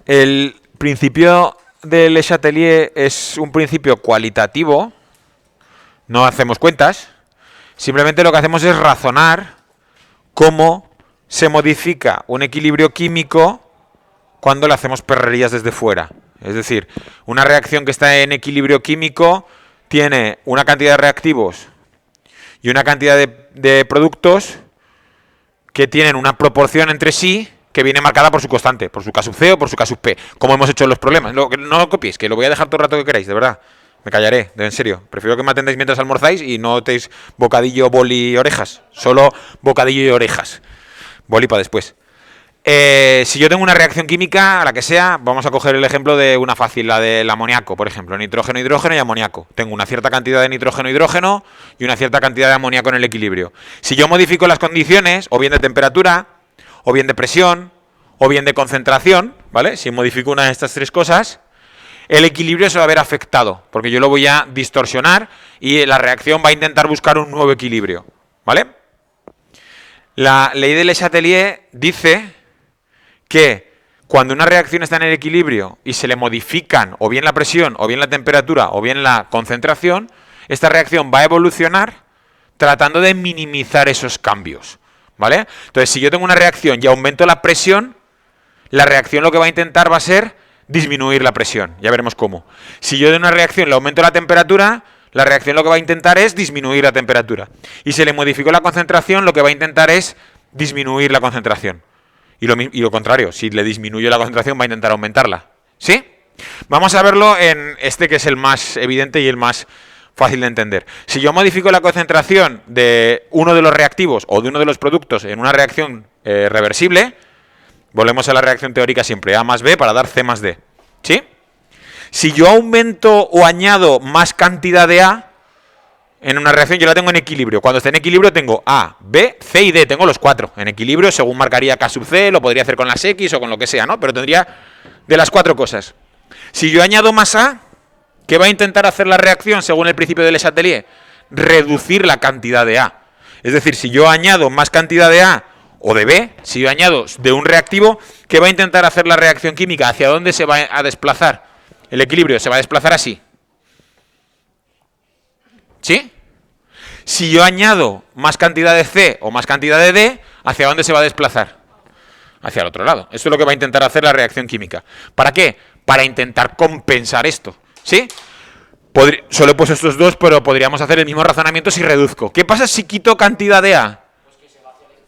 El principio del Le Chatelier es un principio cualitativo. No hacemos cuentas. Simplemente lo que hacemos es razonar cómo se modifica un equilibrio químico cuando le hacemos perrerías desde fuera. Es decir, una reacción que está en equilibrio químico tiene una cantidad de reactivos y una cantidad de productos que tienen una proporción entre sí que viene marcada por su constante, por su K sub C o por su K sub P, como hemos hecho en los problemas. No lo copiéis, que lo voy a dejar todo el rato que queráis, de verdad. Me callaré, en serio. Prefiero que me atendáis mientras almorzáis y no teis bocadillo, boli y orejas. Solo bocadillo y orejas. Boli para después. Si yo tengo una reacción química, la que sea, vamos a coger el ejemplo de una fácil, la del amoníaco, por ejemplo. Nitrógeno, hidrógeno y amoníaco. Tengo una cierta cantidad de nitrógeno, hidrógeno y una cierta cantidad de amoníaco en el equilibrio. Si yo modifico las condiciones, o bien de temperatura, o bien de presión, o bien de concentración, ¿vale? Si modifico una de estas tres cosas, el equilibrio se va a ver afectado, porque yo lo voy a distorsionar y la reacción va a intentar buscar un nuevo equilibrio, ¿vale? La ley de Le Chatelier dice que cuando una reacción está en el equilibrio y se le modifican o bien la presión, o bien la temperatura, o bien la concentración, esta reacción va a evolucionar tratando de minimizar esos cambios, ¿vale? Entonces, si yo tengo una reacción y aumento la presión, la reacción lo que va a intentar va a ser disminuir la presión. Ya veremos cómo. Si yo de una reacción le aumento la temperatura, la reacción lo que va a intentar es disminuir la temperatura. Y si le modifico la concentración, lo que va a intentar es disminuir la concentración. Y lo contrario, si le disminuyo la concentración, va a intentar aumentarla. ¿Sí? Vamos a verlo en este que es el más evidente y el más fácil de entender. Si yo modifico la concentración de uno de los reactivos o de uno de los productos en una reacción reversible, volvemos a la reacción teórica siempre, A más B para dar C más D. ¿Sí? Si yo aumento o añado más cantidad de A en una reacción, yo la tengo en equilibrio. Cuando esté en equilibrio tengo A, B, C y D. Tengo los cuatro en equilibrio, según marcaría K sub C, lo podría hacer con las X o con lo que sea, ¿no? Pero tendría de las cuatro cosas. Si yo añado más A, ¿qué va a intentar hacer la reacción según el principio de Le Chatelier? Reducir la cantidad de A. Es decir, si yo añado más cantidad de A o de B, si yo añado de un reactivo, ¿qué va a intentar hacer la reacción química? ¿Hacia dónde se va a desplazar? El equilibrio se va a desplazar así. ¿Sí? Si yo añado más cantidad de C o más cantidad de D, ¿hacia dónde se va a desplazar? Hacia el otro lado. Eso es lo que va a intentar hacer la reacción química. ¿Para qué? Para intentar compensar esto. ¿Sí? Solo he puesto estos dos, pero podríamos hacer el mismo razonamiento si reduzco. ¿Qué pasa si quito cantidad de A?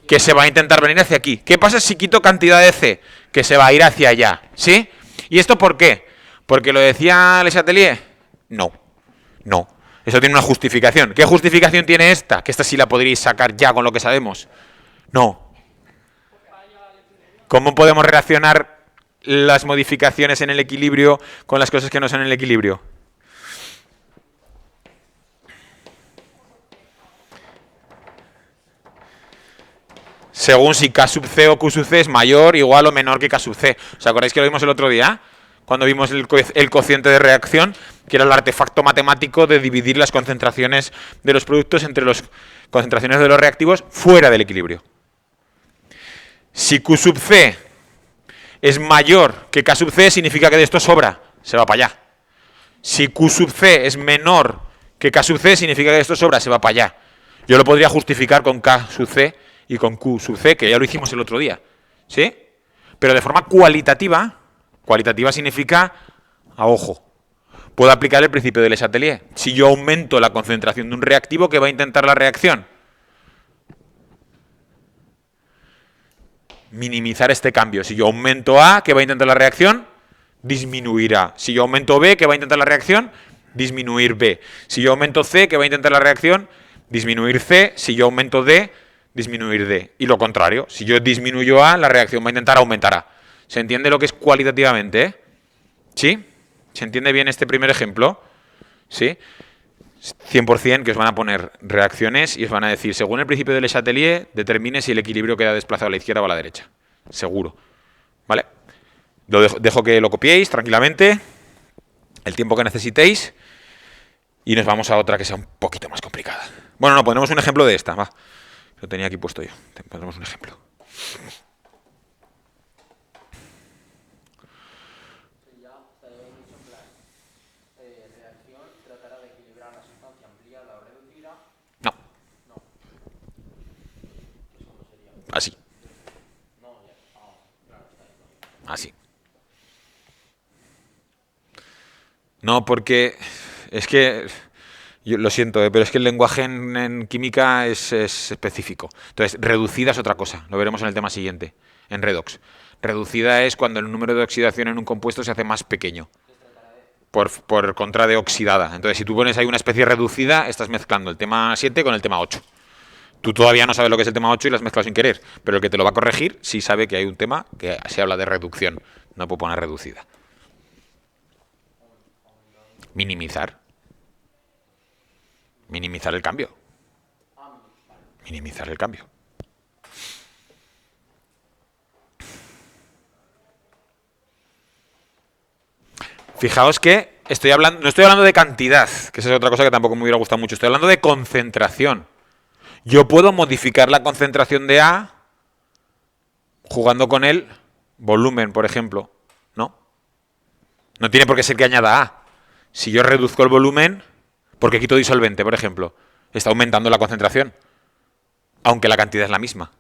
Que se va a intentar venir hacia aquí. ¿Qué pasa si quito cantidad de C? Que se va a ir hacia allá. ¿Sí? ¿Y esto por qué? ¿Porque lo decía Le Chatelier? No. No. Eso tiene una justificación. ¿Qué justificación tiene esta? Que esta sí la podríais sacar ya con lo que sabemos. No. ¿Cómo podemos relacionar las modificaciones en el equilibrio con las cosas que no son en el equilibrio? Según si K sub C o Q sub C es mayor, igual o menor que K sub C. ¿Os acordáis que lo vimos el otro día? Cuando vimos el cociente de reacción, que era el artefacto matemático de dividir las concentraciones de los productos entre las concentraciones de los reactivos fuera del equilibrio. Si Q sub C es mayor que K sub C, significa que de esto sobra, se va para allá. Si Q sub C es menor que K sub C, significa que de esto sobra, se va para allá. Yo lo podría justificar con K sub C y con Q sub C, que ya lo hicimos el otro día. ¿Sí? Pero de forma cualitativa, cualitativa significa a ojo. Puedo aplicar el principio de Le Chatelier. Si yo aumento la concentración de un reactivo, ¿qué va a intentar la reacción? Minimizar este cambio. Si yo aumento A, ¿qué va a intentar la reacción? Disminuir A. Si yo aumento B, ¿qué va a intentar la reacción? Disminuir B. Si yo aumento C, ¿qué va a intentar la reacción? Disminuir C. Si yo aumento D, disminuir D. Y lo contrario. Si yo disminuyo A, la reacción va a intentar aumentar A. ¿Se entiende lo que es cualitativamente? ¿Sí? ¿Se entiende bien este primer ejemplo? ¿Sí? 100% que os van a poner reacciones y os van a decir, según el principio de Le Chatelier, determine si el equilibrio queda desplazado a la izquierda o a la derecha. Seguro. ¿Vale? Dejo que lo copiéis tranquilamente, el tiempo que necesitéis, y nos vamos a otra que sea un poquito más complicada. Bueno, no, ponemos un ejemplo de esta, va. Lo tenía aquí puesto yo. Ponemos un ejemplo. Así. No, porque es que, yo lo siento, pero es que el lenguaje en química es específico. Entonces, reducida es otra cosa, lo veremos en el tema siguiente, en redox. Reducida es cuando el número de oxidación en un compuesto se hace más pequeño, por contra de oxidada. Entonces, si tú pones ahí una especie reducida, estás mezclando el tema 7 con el tema 8. Tú todavía no sabes lo que es el tema 8 y lo has mezclado sin querer, pero el que te lo va a corregir sí sabe que hay un tema que se habla de reducción, no puedo poner reducida. Minimizar. Minimizar el cambio. Minimizar el cambio. Fijaos que no estoy hablando de cantidad, que esa es otra cosa que tampoco me hubiera gustado mucho. Estoy hablando de concentración. Yo puedo modificar la concentración de A jugando con el volumen, por ejemplo. ¿No? No tiene por qué ser que añada A. Si yo reduzco el volumen, porque quito disolvente, por ejemplo, está aumentando la concentración, aunque la cantidad es la misma,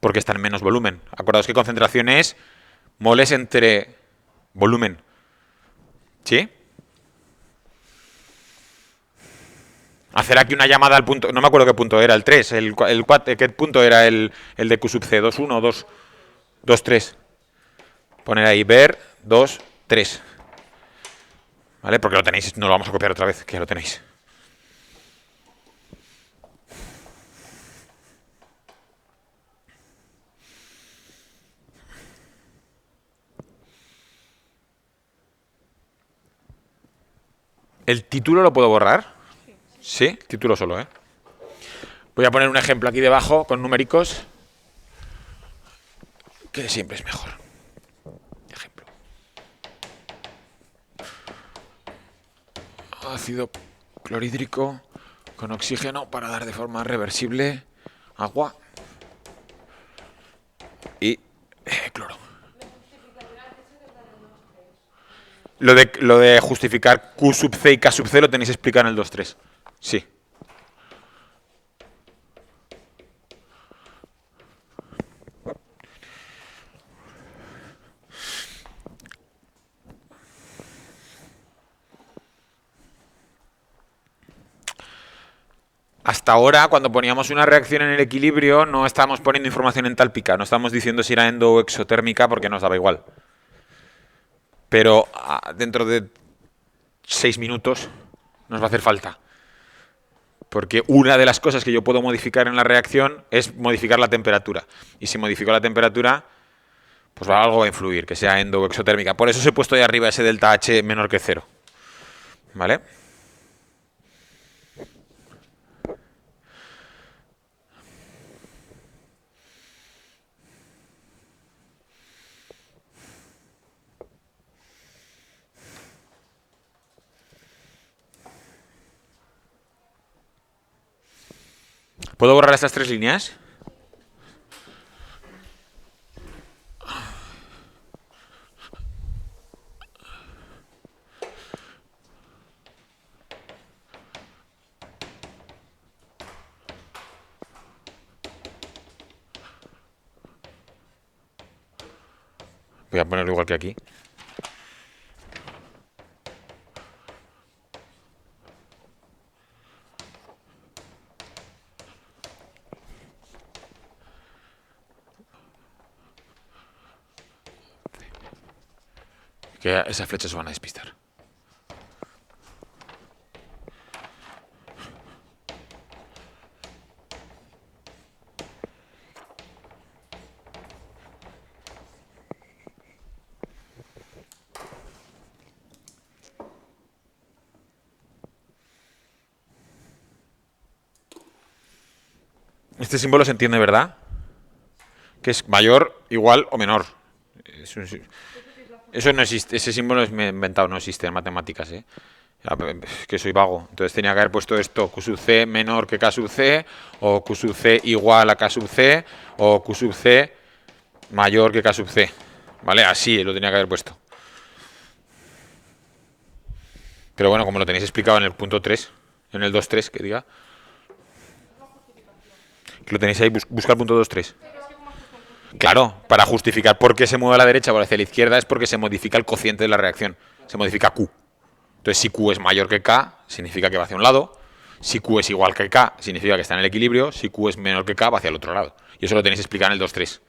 porque está en menos volumen. Acordaos que concentración es moles entre volumen. ¿Sí? Hacer aquí una llamada al punto, no me acuerdo qué punto era, el 3, el 4, ¿qué punto era el de Q sub C? 2, 1, 2, 2, 3. Poner ahí ver, 2, 3. ¿Vale? Porque lo tenéis, no lo vamos a copiar otra vez, que ya lo tenéis. ¿El título lo puedo borrar? Sí, título solo, ¿eh? Voy a poner un ejemplo aquí debajo con numéricos, que siempre es mejor. Ejemplo. Ácido clorhídrico con oxígeno para dar de forma reversible agua y cloro. Lo de justificar Q sub C y K sub C lo tenéis explicado en el 2.3. Sí. Hasta ahora, cuando poníamos una reacción en el equilibrio, no estábamos poniendo información entálpica, no estábamos diciendo si era endo o exotérmica porque nos daba igual. Pero dentro de 6 minutos nos va a hacer falta. Porque una de las cosas que yo puedo modificar en la reacción es modificar la temperatura. Y si modifico la temperatura, pues algo va a influir, que sea endo o exotérmica. Por eso os he puesto ahí arriba ese delta H menor que 0. ¿Vale? ¿Puedo borrar estas 3 líneas? Voy a ponerlo igual que aquí. Que esas flechas se van a despistar. Este símbolo se entiende, ¿verdad? Que es mayor, igual o menor. Eso no existe, ese símbolo es inventado, no existe en matemáticas, ¿eh? Que soy vago. Entonces tenía que haber puesto esto, Q sub C menor que K sub C, o Q sub C igual a K sub C, o Q sub C mayor que K sub C. ¿Vale? Así lo tenía que haber puesto. Pero bueno, como lo tenéis explicado en el punto 3, en el 2.3, que diga. Que lo tenéis ahí, busca el punto 2.3. Claro, para justificar por qué se mueve a la derecha o hacia la izquierda es porque se modifica el cociente de la reacción. Se modifica Q. Entonces, si Q es mayor que K, significa que va hacia un lado. Si Q es igual que K, significa que está en el equilibrio. Si Q es menor que K, va hacia el otro lado. Y eso lo tenéis explicado en el 2.3.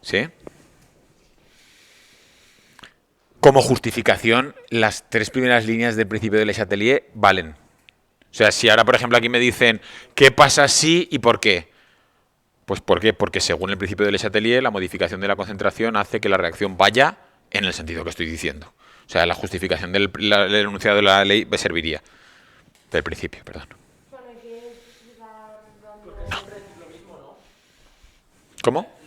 ¿Sí? Como justificación, las tres primeras líneas del principio de Le Chatelier valen. O sea, si ahora, por ejemplo, aquí me dicen ¿qué pasa si y por qué? Pues ¿por qué? Porque según el principio de Le Chatelier, la modificación de la concentración hace que la reacción vaya en el sentido que estoy diciendo. O sea, la justificación del enunciado de la ley me serviría. Del principio, perdón. ¿Cómo?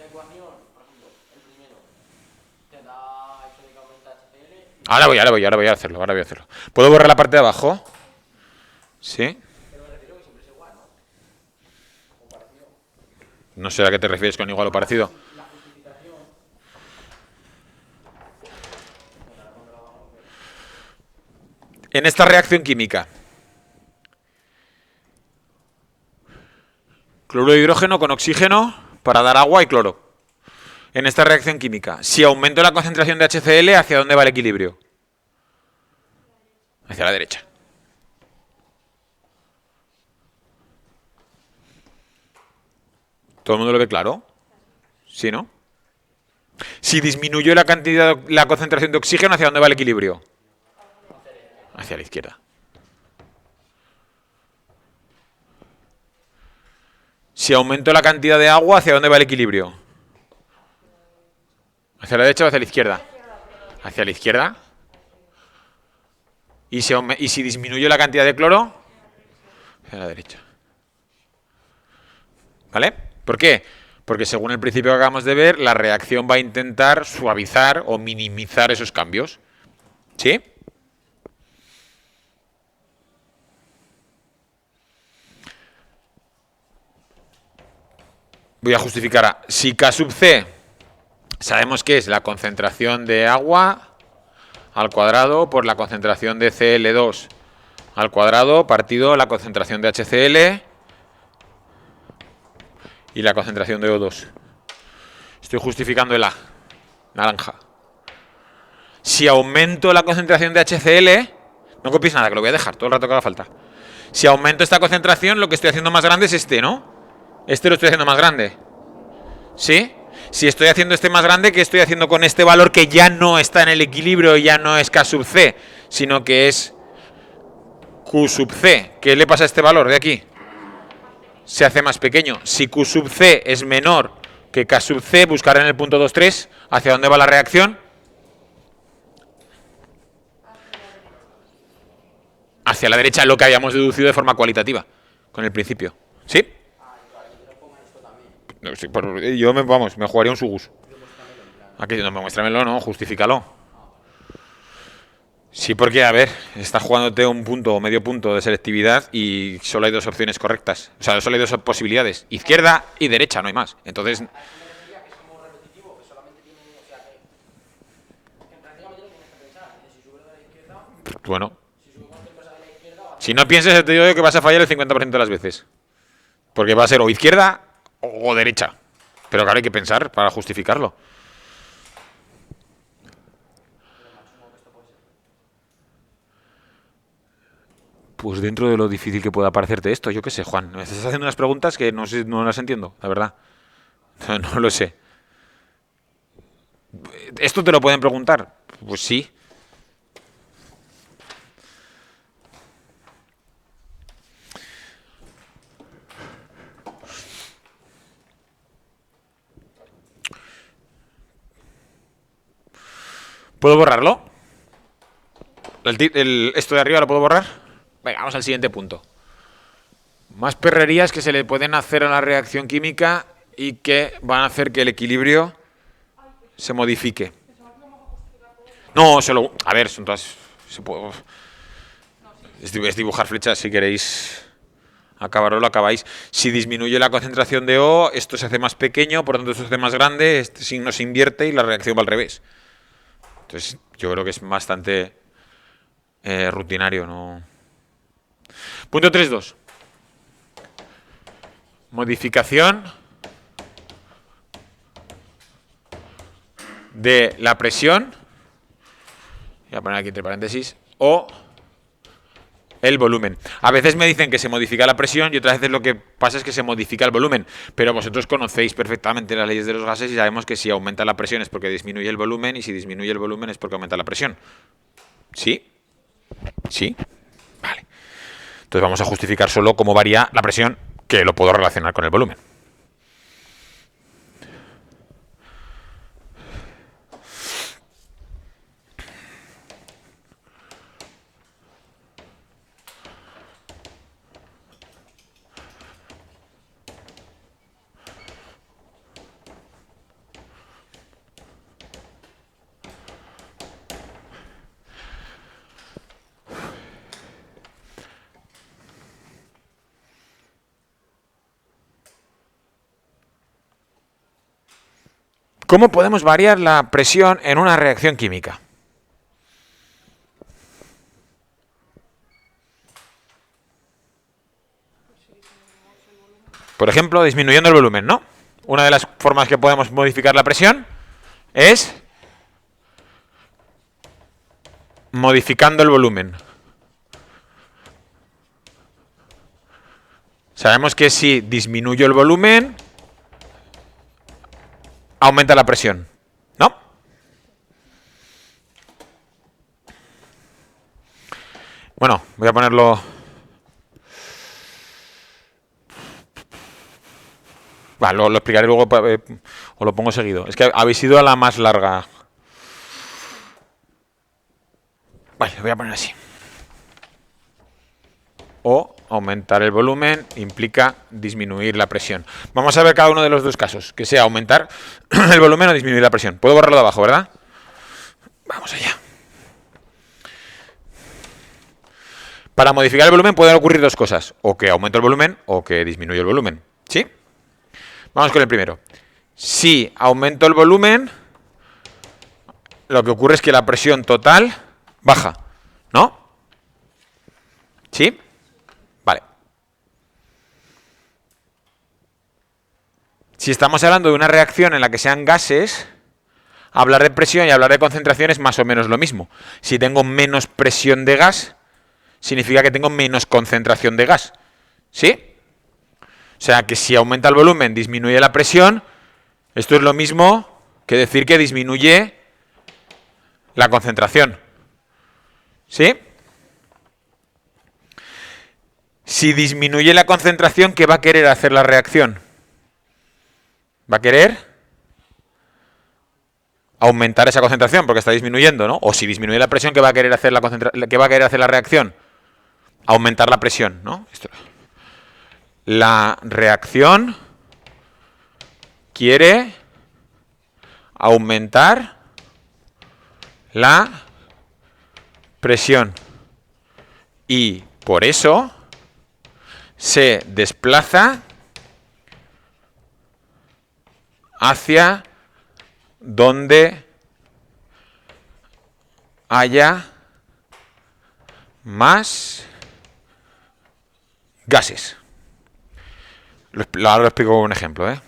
Ahora voy a hacerlo. ¿Puedo borrar la parte de abajo? ¿Sí? No sé a qué te refieres con igual o parecido. En esta reacción química, cloruro de hidrógeno con oxígeno para dar agua y cloro. En esta reacción química, si aumento la concentración de HCl, ¿hacia dónde va el equilibrio? Hacia la derecha. ¿Todo el mundo lo ve claro? ¿Sí, no? Si disminuyo la concentración de oxígeno, ¿hacia dónde va el equilibrio? Hacia la izquierda. Si aumento la cantidad de agua, ¿hacia dónde va el equilibrio? ¿Hacia la derecha o hacia la izquierda? Hacia la izquierda. ¿Y si disminuyo la cantidad de cloro? Hacia la derecha. ¿Vale? ¿Por qué? Porque según el principio que acabamos de ver, la reacción va a intentar suavizar o minimizar esos cambios. ¿Sí? Voy a justificar. Si K sub C sabemos que es la concentración de agua al cuadrado por la concentración de Cl2 al cuadrado partido la concentración de HCl y la concentración de O2. Estoy justificando el A, naranja. Si aumento la concentración de HCl, no copies nada, que lo voy a dejar todo el rato que haga falta. Si aumento esta concentración, lo que estoy haciendo más grande es este, ¿no? Este lo estoy haciendo más grande. ¿Sí? Si estoy haciendo este más grande, ¿qué estoy haciendo con este valor que ya no está en el equilibrio, ya no es K sub C, sino que es Q sub C? ¿Qué le pasa a este valor de aquí? Se hace más pequeño. Si Q sub C es menor que K sub C, buscar en el punto 2.3 hacia dónde va la reacción. Hacia la derecha, lo que habíamos deducido de forma cualitativa con el principio. ¿Sí? Sí, yo me jugaría un sugus. Aquí no, muéstramelo, no, justifícalo. Sí, porque, a ver, estás jugándote un punto o medio punto de selectividad y solo hay dos opciones correctas. O sea, solo hay dos posibilidades. Izquierda y derecha, no hay más. Entonces... Bueno. Si no piensas, te digo que vas a fallar el 50% de las veces. Porque va a ser o izquierda o derecha. Pero claro, hay que pensar para justificarlo. Pues dentro de lo difícil que pueda parecerte esto, yo qué sé, Juan. Me estás haciendo unas preguntas que no, no las entiendo, la verdad. No lo sé. ¿Esto te lo pueden preguntar? Pues sí. ¿Puedo borrarlo? ¿Esto de arriba lo puedo borrar? Venga, vamos al siguiente punto. Más perrerías que se le pueden hacer a la reacción química y que van a hacer que el equilibrio se modifique. No, solo... A ver, son todas... Es dibujar flechas si queréis acabarlo, lo acabáis. Si disminuye la concentración de O, esto se hace más pequeño, por lo tanto esto se hace más grande, este signo se invierte y la reacción va al revés. Entonces, yo creo que es bastante rutinario, ¿no? Punto 3.2. Modificación de la presión, voy a poner aquí entre paréntesis, o el volumen. A veces me dicen que se modifica la presión y otras veces lo que pasa es que se modifica el volumen. Pero vosotros conocéis perfectamente las leyes de los gases y sabemos que si aumenta la presión es porque disminuye el volumen y si disminuye el volumen es porque aumenta la presión. ¿Sí? ¿Sí? Vale. Entonces vamos a justificar solo cómo varía la presión, que lo puedo relacionar con el volumen. ¿Cómo podemos variar la presión en una reacción química? Por ejemplo, disminuyendo el volumen, ¿no? Una de las formas que podemos modificar la presión es modificando el volumen. Sabemos que si disminuyo el volumen, aumenta la presión, ¿no? Bueno, voy a ponerlo... lo explicaré luego o lo pongo seguido. Es que habéis ido a la más larga. Vale, lo voy a poner así. O aumentar el volumen implica disminuir la presión. Vamos a ver cada uno de los dos casos, que sea aumentar el volumen o disminuir la presión. Puedo borrarlo de abajo, ¿verdad? Vamos allá. Para modificar el volumen pueden ocurrir dos cosas, o que aumente el volumen o que disminuya el volumen. ¿Sí? Vamos con el primero. Si aumento el volumen, lo que ocurre es que la presión total baja, ¿no? ¿Sí? Vale. Si estamos hablando de una reacción en la que sean gases, hablar de presión y hablar de concentración es más o menos lo mismo. Si tengo menos presión de gas, significa que tengo menos concentración de gas. ¿Sí? O sea que si aumenta el volumen, disminuye la presión, esto es lo mismo que decir que disminuye la concentración. ¿Sí? Si disminuye la concentración, ¿qué va a querer hacer la reacción? Va a querer aumentar esa concentración porque está disminuyendo, ¿no? O si disminuye la presión, ¿qué va a querer hacer qué va a querer hacer la reacción? Aumentar la presión, ¿no? La reacción quiere aumentar la presión y por eso se desplaza hacia donde haya más gases. Ahora lo explico con un ejemplo, ¿eh?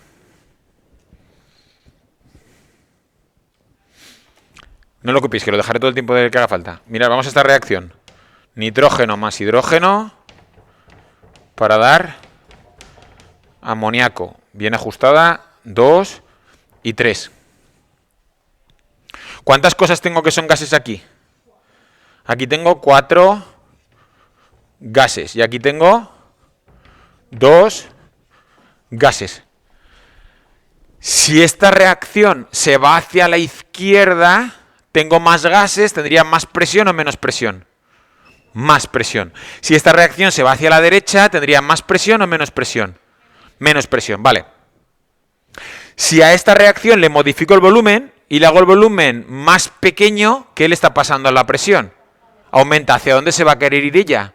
No lo copiéis, que lo dejaré todo el tiempo que haga falta. Mirad, vamos a esta reacción. Nitrógeno más hidrógeno para dar amoníaco. Bien ajustada, 2 y 3. ¿Cuántas cosas tengo que son gases aquí? Aquí tengo 4 gases y aquí tengo 2 gases. Si esta reacción se va hacia la izquierda, tengo más gases, tendría más presión o menos presión. Más presión. Si esta reacción se va hacia la derecha, tendría más presión o menos presión. Menos presión, vale. Si a esta reacción le modifico el volumen y le hago el volumen más pequeño, ¿qué le está pasando a la presión? Aumenta. ¿Hacia dónde se va a querer ir ella?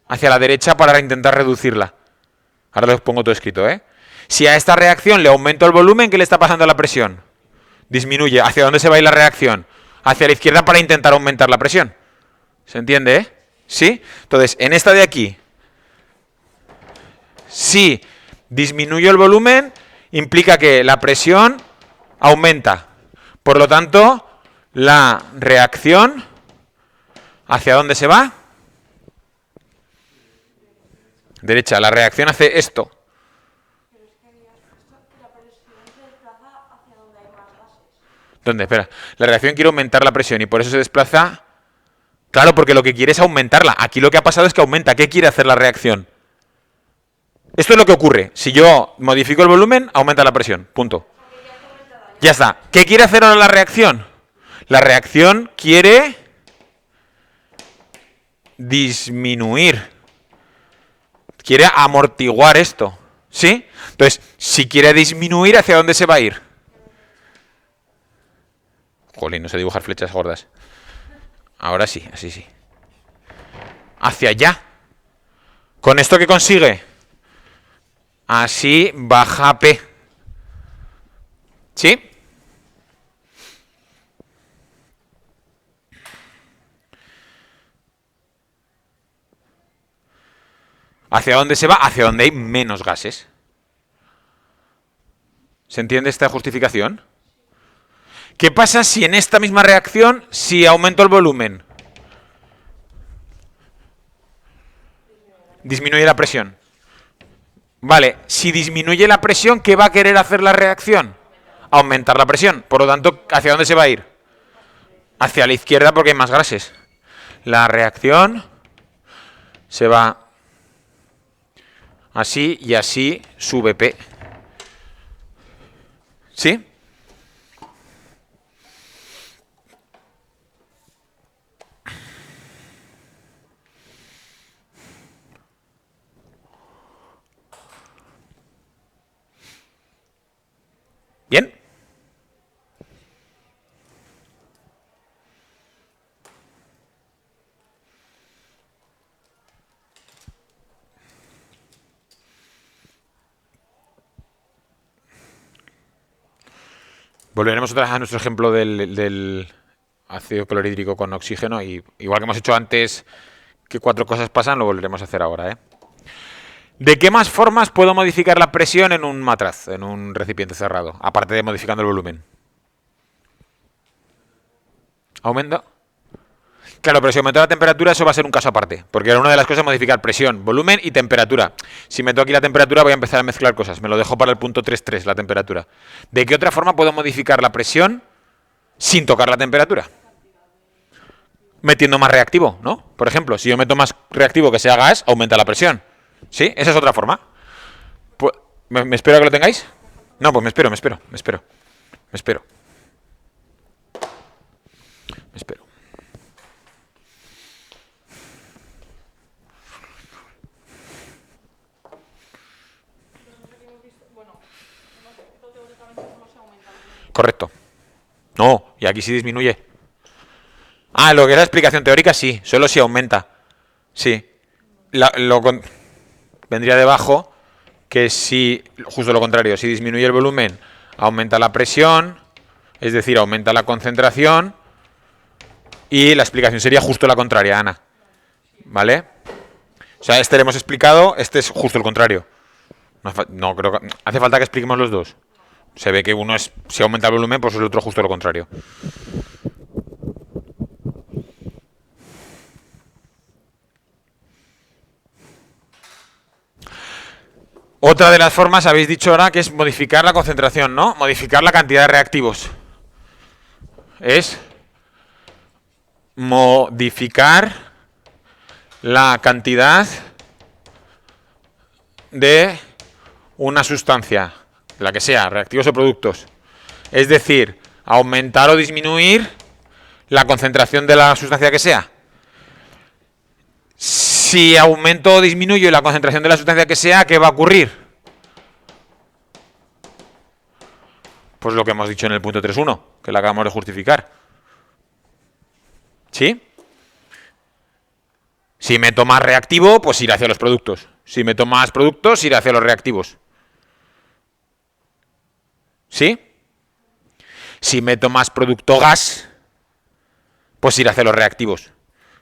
Hacia la derecha para intentar reducirla. Ahora os pongo todo escrito, ¿eh? Si a esta reacción le aumento el volumen, ¿qué le está pasando a la presión? Disminuye. ¿Hacia dónde se va a ir la reacción? Hacia la izquierda para intentar aumentar la presión. ¿Se entiende, eh? ¿Sí? Entonces, en esta de aquí, si disminuyo el volumen, implica que la presión aumenta. Por lo tanto, la reacción, ¿hacia dónde se va? Derecha. La reacción hace esto. ¿Dónde? Espera. La reacción quiere aumentar la presión y por eso se desplaza. Claro, porque lo que quiere es aumentarla. Aquí lo que ha pasado es que aumenta. ¿Qué quiere hacer la reacción? Esto es lo que ocurre. Si yo modifico el volumen, aumenta la presión. Punto. Ya está. ¿Qué quiere hacer ahora la reacción? La reacción quiere disminuir. Quiere amortiguar esto. ¿Sí? Entonces, si quiere disminuir, ¿hacia dónde se va a ir? Jolín, no sé dibujar flechas gordas. Ahora sí, así sí. Hacia allá. ¿Con esto qué consigue? Así baja P. ¿Sí? ¿Hacia dónde se va? Hacia donde hay menos gases. ¿Se entiende esta justificación? ¿Qué pasa si en esta misma reacción, si aumento el volumen? Disminuye la presión. Vale, si disminuye la presión, ¿qué va a querer hacer la reacción? Aumentar la presión. Por lo tanto, ¿hacia dónde se va a ir? Hacia la izquierda porque hay más gases. La reacción se va así y así sube P. ¿Sí? ¿Bien? Volveremos otra vez a nuestro ejemplo del ácido clorhídrico con oxígeno y igual que hemos hecho antes que 4 cosas pasan, lo volveremos a hacer ahora, ¿eh? ¿De qué más formas puedo modificar la presión en un matraz, en un recipiente cerrado? Aparte de modificando el volumen. ¿Aumento? Claro, pero si aumento la temperatura, eso va a ser un caso aparte. Porque era una de las cosas modificar presión, volumen y temperatura. Si meto aquí la temperatura, voy a empezar a mezclar cosas. Me lo dejo para el punto 3.3, la temperatura. ¿De qué otra forma puedo modificar la presión sin tocar la temperatura? Metiendo más reactivo, ¿no? Por ejemplo, si yo meto más reactivo que sea gas, aumenta la presión. ¿Sí? Esa es otra forma. Pues, ¿me espero a que lo tengáis? No, pues me espero. Correcto. No, y aquí sí disminuye. Ah, lo que es la explicación teórica, sí. Solo si aumenta. Sí. Vendría debajo que si, justo lo contrario, si disminuye el volumen, aumenta la presión, es decir, aumenta la concentración, y la explicación sería justo la contraria, Ana. ¿Vale? O sea, este lo hemos explicado, este es justo el contrario. No creo que hace falta que expliquemos los dos. Se ve que uno es, si aumenta el volumen, pues el otro justo lo contrario. Otra de las formas, habéis dicho ahora, que es modificar la concentración, ¿no? Modificar la cantidad de reactivos. Es modificar la cantidad de una sustancia, la que sea, reactivos o productos. Es decir, aumentar o disminuir la concentración de la sustancia que sea. Si aumento o disminuyo la concentración de la sustancia que sea, ¿qué va a ocurrir? Pues lo que hemos dicho en el punto 3.1, que lo acabamos de justificar. ¿Sí? Si meto más reactivo, pues irá hacia los productos. Si meto más productos, irá hacia los reactivos. ¿Sí? Si meto más producto gas, pues irá hacia los reactivos.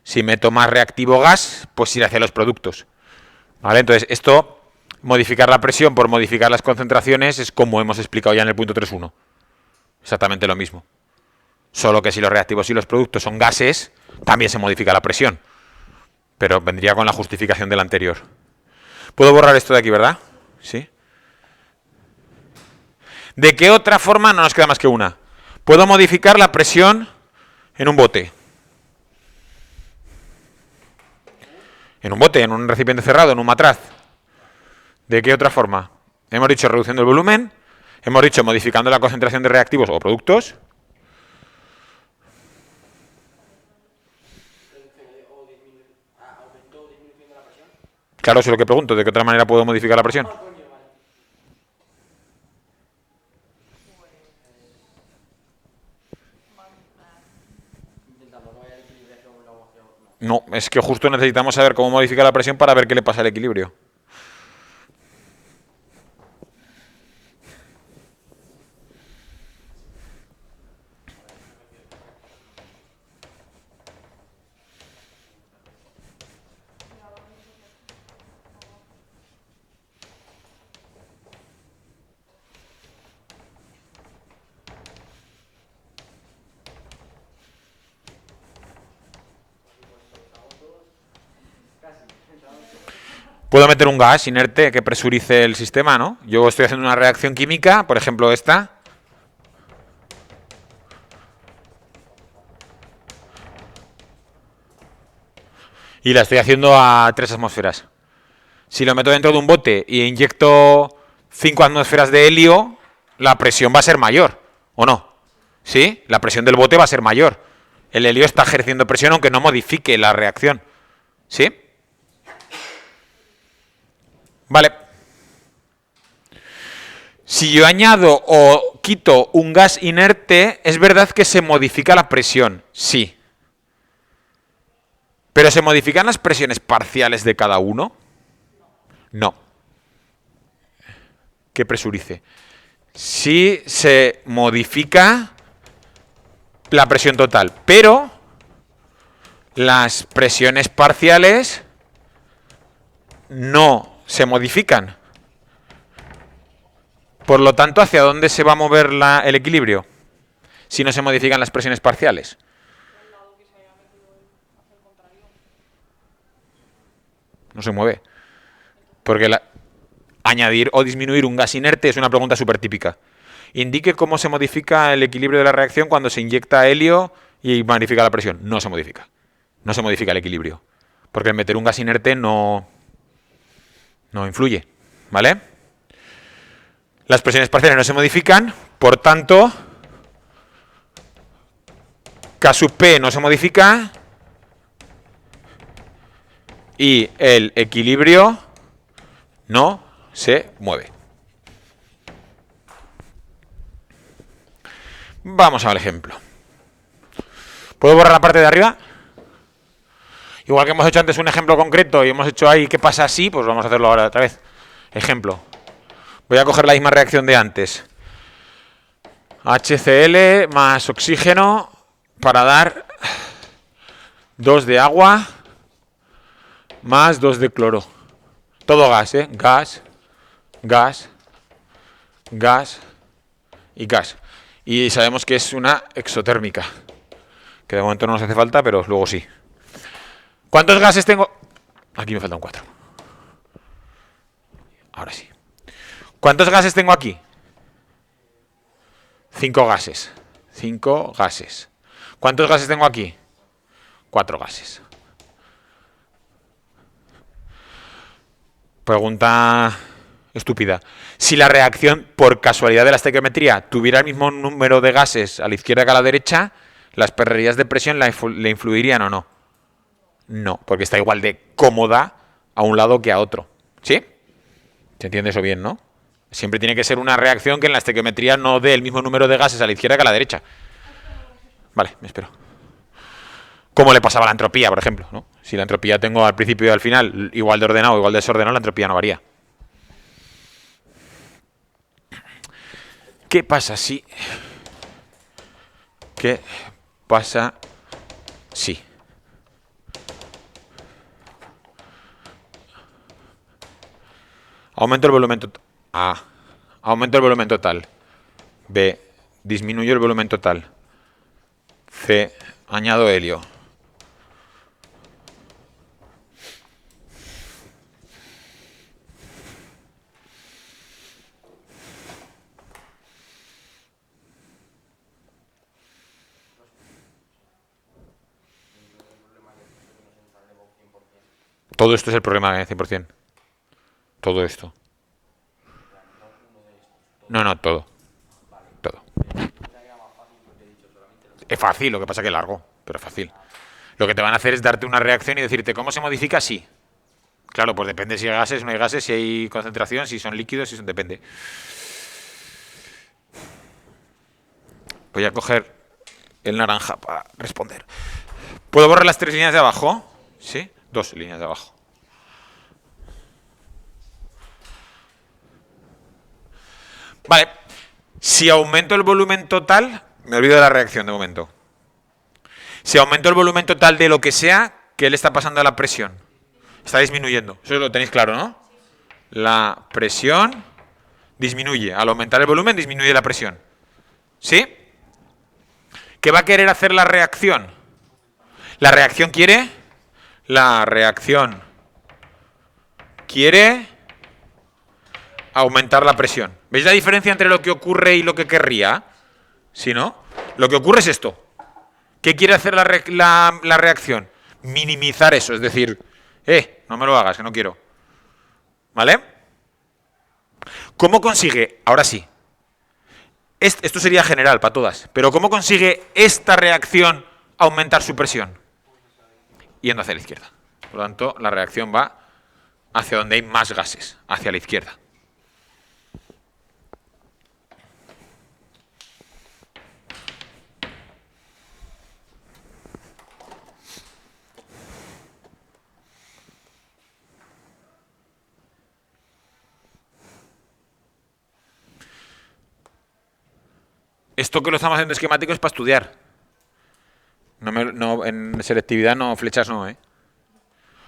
Si meto más reactivo gas, pues irá hacia los productos. ¿Vale? Entonces, esto, modificar la presión por modificar las concentraciones, es como hemos explicado ya en el punto 3.1. Exactamente lo mismo. Solo que si los reactivos y los productos son gases, también se modifica la presión. Pero vendría con la justificación del anterior. ¿Puedo borrar esto de aquí, verdad? Sí. ¿De qué otra forma? No nos queda más que una. Puedo modificar la presión en un bote. En un bote, en un recipiente cerrado, en un matraz. ¿De qué otra forma? Hemos dicho reduciendo el volumen. Hemos dicho modificando la concentración de reactivos o productos. Claro, eso es lo que pregunto. ¿De qué otra manera puedo modificar la presión? No, es que justo necesitamos saber cómo modificar la presión para ver qué le pasa al equilibrio. Puedo meter un gas inerte que presurice el sistema, ¿no? Yo estoy haciendo una reacción química, por ejemplo esta. Y la estoy haciendo a 3 atmósferas. Si lo meto dentro de un bote y inyecto 5 atmósferas de helio, la presión va a ser mayor, ¿o no? ¿Sí? La presión del bote va a ser mayor. El helio está ejerciendo presión aunque no modifique la reacción. ¿Sí? Vale. Si yo añado o quito un gas inerte, es verdad que se modifica la presión, sí. ¿Pero se modifican las presiones parciales de cada uno? No. ¿Qué presurice? Sí se modifica la presión total, pero las presiones parciales no se modifican. Por lo tanto, ¿hacia dónde se va a mover el equilibrio si no se modifican las presiones parciales? No se mueve. Porque añadir o disminuir un gas inerte es una pregunta súper típica. Indique cómo se modifica el equilibrio de la reacción cuando se inyecta helio y modifica la presión. No se modifica. No se modifica el equilibrio. Porque el meter un gas inerte no influye. ¿Vale? Las presiones parciales no se modifican, por tanto, K sub P no se modifica y el equilibrio no se mueve. Vamos al ejemplo. ¿Puedo borrar la parte de arriba? Igual que hemos hecho antes un ejemplo concreto y hemos hecho ahí qué pasa así, pues vamos a hacerlo ahora otra vez. Ejemplo. Voy a coger la misma reacción de antes. HCl más oxígeno para dar 2 de agua más 2 de cloro. Todo gas, ¿eh? Gas, gas, gas y gas. Y sabemos que es una exotérmica. Que de momento no nos hace falta, pero luego sí. ¿Cuántos gases tengo? Aquí me faltan 4. Ahora sí. ¿Cuántos gases tengo aquí? 5 gases. 5 gases. ¿Cuántos gases tengo aquí? 4 gases. Pregunta estúpida. Si la reacción, por casualidad de la estequiometría, tuviera el mismo número de gases a la izquierda que a la derecha, ¿las perrerías de presión le influirían o no? No, porque está igual de cómoda a un lado que a otro. ¿Sí? ¿Se entiende eso bien, no? Siempre tiene que ser una reacción que en la estequiometría no dé el mismo número de gases a la izquierda que a la derecha. Vale, me espero. Como le pasaba a la entropía, por ejemplo, ¿no? Si la entropía tengo al principio y al final igual de ordenado o igual de desordenado, la entropía no varía. ¿Qué pasa si? ¿Qué pasa si? Aumento el volumen total. A. Aumento el volumen total. B. Disminuyo el volumen total. C, añado helio. Todo esto es el problema 100%. Todo esto. No, todo. Todo. Es fácil, lo que pasa que es largo, pero es fácil. Lo que te van a hacer es darte una reacción y decirte cómo se modifica así. Claro, pues depende si hay gases, no hay gases, si hay concentración, si son líquidos, si son... Depende. Voy a coger el naranja para responder. ¿Puedo borrar las 3 líneas de abajo? ¿Sí? 2 líneas de abajo. Vale. Si aumento el volumen total... Me olvido de la reacción de momento. Si aumento el volumen total de lo que sea, ¿qué le está pasando a la presión? Está disminuyendo. Eso lo tenéis claro, ¿no? La presión disminuye. Al aumentar el volumen, disminuye la presión. ¿Sí? ¿Qué va a querer hacer la reacción? ¿La reacción quiere? La reacción quiere aumentar la presión. ¿Veis la diferencia entre lo que ocurre y lo que querría? ¿Sí, no? Lo que ocurre es esto. ¿Qué quiere hacer la reacción? Minimizar eso, es decir, no me lo hagas, que no quiero. ¿Vale? ¿Cómo consigue? Ahora sí. Esto sería general para todas, pero ¿cómo consigue esta reacción aumentar su presión? Yendo hacia la izquierda. Por lo tanto, la reacción va hacia donde hay más gases, hacia la izquierda. Esto que lo estamos haciendo esquemático es para estudiar. No, en selectividad no, flechas no, ¿eh?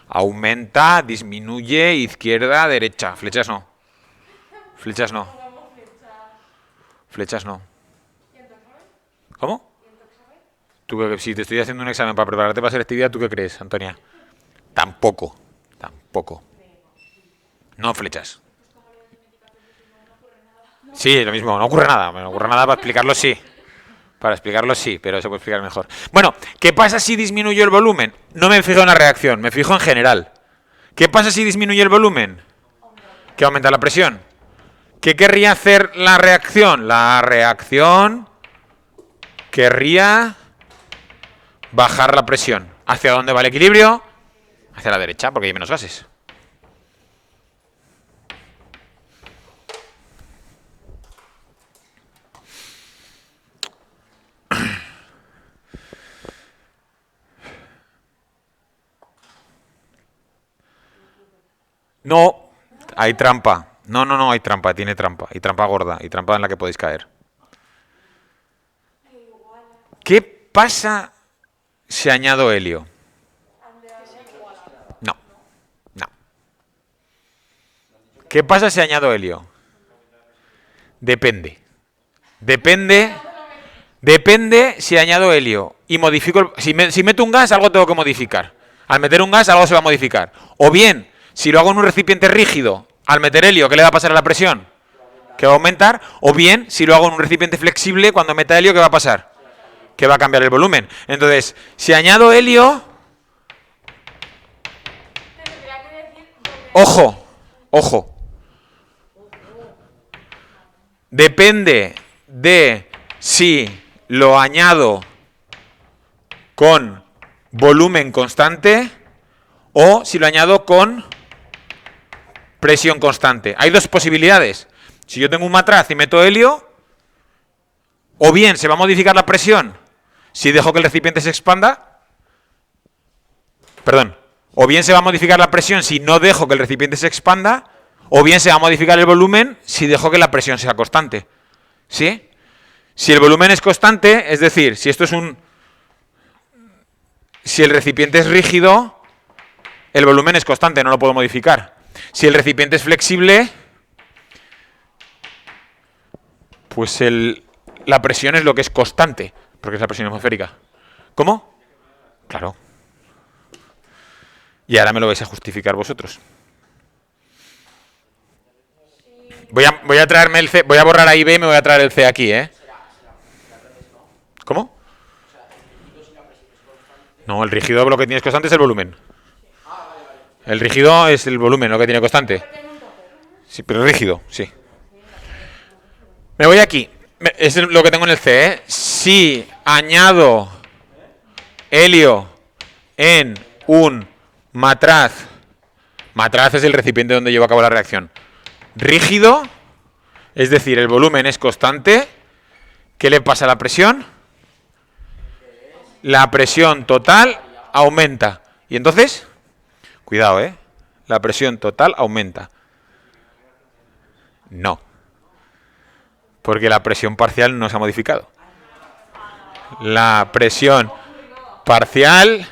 Aumenta, disminuye, izquierda, derecha. Flechas no. Flechas no. Flechas no. ¿Cómo? Si te estoy haciendo un examen para prepararte para selectividad, ¿tú qué crees, Antonia? Tampoco. Tampoco. No flechas. Sí, lo mismo, no ocurre nada. No ocurre nada para explicarlo, sí. Para explicarlo, sí, pero se puede explicar mejor. Bueno, ¿qué pasa si disminuyo el volumen? No me fijo en la reacción, me fijo en general. ¿Qué pasa si disminuye el volumen? Que aumenta la presión. ¿Qué querría hacer la reacción? La reacción querría bajar la presión. ¿Hacia dónde va el equilibrio? Hacia la derecha, porque hay menos gases. No, hay trampa. No, hay trampa, tiene trampa. Y trampa gorda, y trampa en la que podéis caer. ¿Qué pasa si añado helio? No. ¿Qué pasa si añado helio? Depende si añado helio y modifico... Si meto un gas, algo tengo que modificar. Al meter un gas, algo se va a modificar. O bien, si lo hago en un recipiente rígido, al meter helio, ¿qué le va a pasar a la presión? Que va a aumentar. O bien, si lo hago en un recipiente flexible, cuando meta helio, ¿qué va a pasar? Que va a cambiar el volumen. Entonces, si añado helio... Ojo. Depende de si lo añado con volumen constante o si lo añado con presión constante. Hay dos posibilidades. Si yo tengo un matraz y meto helio, o bien se va a modificar la presión si dejo que el recipiente se expanda, o bien se va a modificar la presión si no dejo que el recipiente se expanda, o bien se va a modificar el volumen si dejo que la presión sea constante. ¿Sí? Si el volumen es constante, es decir, si el recipiente es rígido, el volumen es constante, no lo puedo modificar. Si el recipiente es flexible, pues la presión es lo que es constante, porque es la presión atmosférica. ¿Cómo? Claro. Y ahora me lo vais a justificar vosotros. Voy a traerme el C, voy a borrar ahí B y me voy a traer el C aquí, ¿eh? ¿Cómo? No, el rígido lo que tienes constante es el volumen. El rígido es el volumen, lo que tiene constante. Sí, pero rígido, sí. Me voy aquí. Es lo que tengo en el C, ¿eh? Si añado helio en un matraz. Matraz es el recipiente donde llevo a cabo la reacción. Rígido, es decir, el volumen es constante. ¿Qué le pasa a la presión? La presión total aumenta. ¿Y entonces? Cuidado, ¿eh? La presión total aumenta. No. Porque la presión parcial no se ha modificado. La presión parcial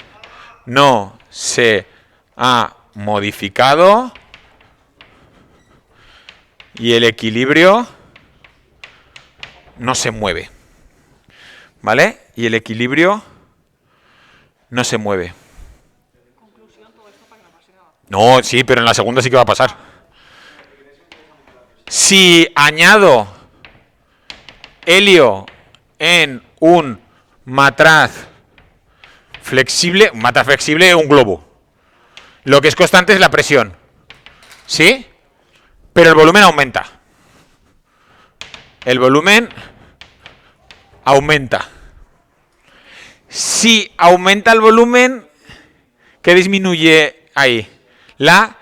no se ha modificado. Y el equilibrio no se mueve. ¿Vale? Y el equilibrio no se mueve. No, sí, pero en la segunda sí que va a pasar. Si añado helio en un matraz flexible, un globo. Lo que es constante es la presión. ¿Sí? Pero el volumen aumenta. El volumen aumenta. Si aumenta el volumen, ¿qué disminuye ahí? La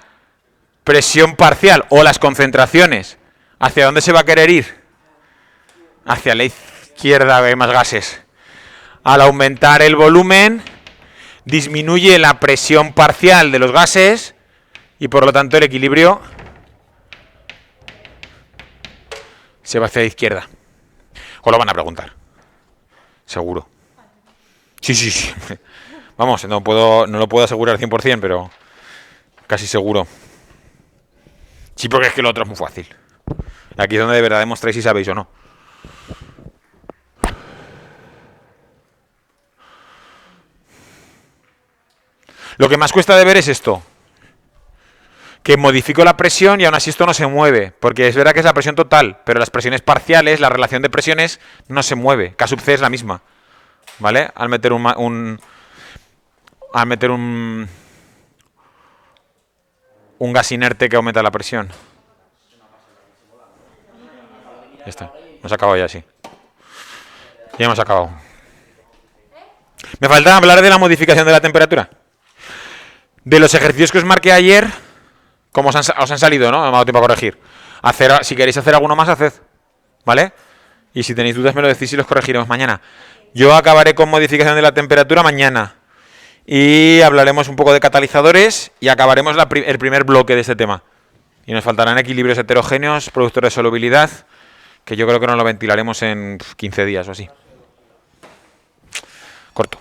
presión parcial o las concentraciones. ¿Hacia dónde se va a querer ir? Hacia la izquierda, hay más gases. Al aumentar el volumen, disminuye la presión parcial de los gases y por lo tanto el equilibrio se va hacia la izquierda. Os lo van a preguntar. Seguro. Sí. Vamos, no lo puedo asegurar 100%, pero casi seguro. Sí, porque es que lo otro es muy fácil. Aquí es donde de verdad demostráis si sabéis o no. Lo que más cuesta de ver es esto. Que modifico la presión y aún así esto no se mueve. Porque es verdad que es la presión total, pero las presiones parciales, la relación de presiones, no se mueve. K sub C es la misma. ¿Vale? Al meter un gas inerte que aumenta la presión. Ya está. Hemos acabado ya, sí. Ya hemos acabado. Me falta hablar de la modificación de la temperatura. De los ejercicios que os marqué ayer, como os han salido, ¿no? Me ha dado tiempo a corregir. Si queréis hacer alguno más, haced. ¿Vale? Y si tenéis dudas me lo decís y los corregiremos mañana. Yo acabaré con modificación de la temperatura mañana. Y hablaremos un poco de catalizadores y acabaremos el primer bloque de este tema. Y nos faltarán equilibrios heterogéneos, productores de solubilidad, que yo creo que nos lo ventilaremos en 15 días o así. Corto.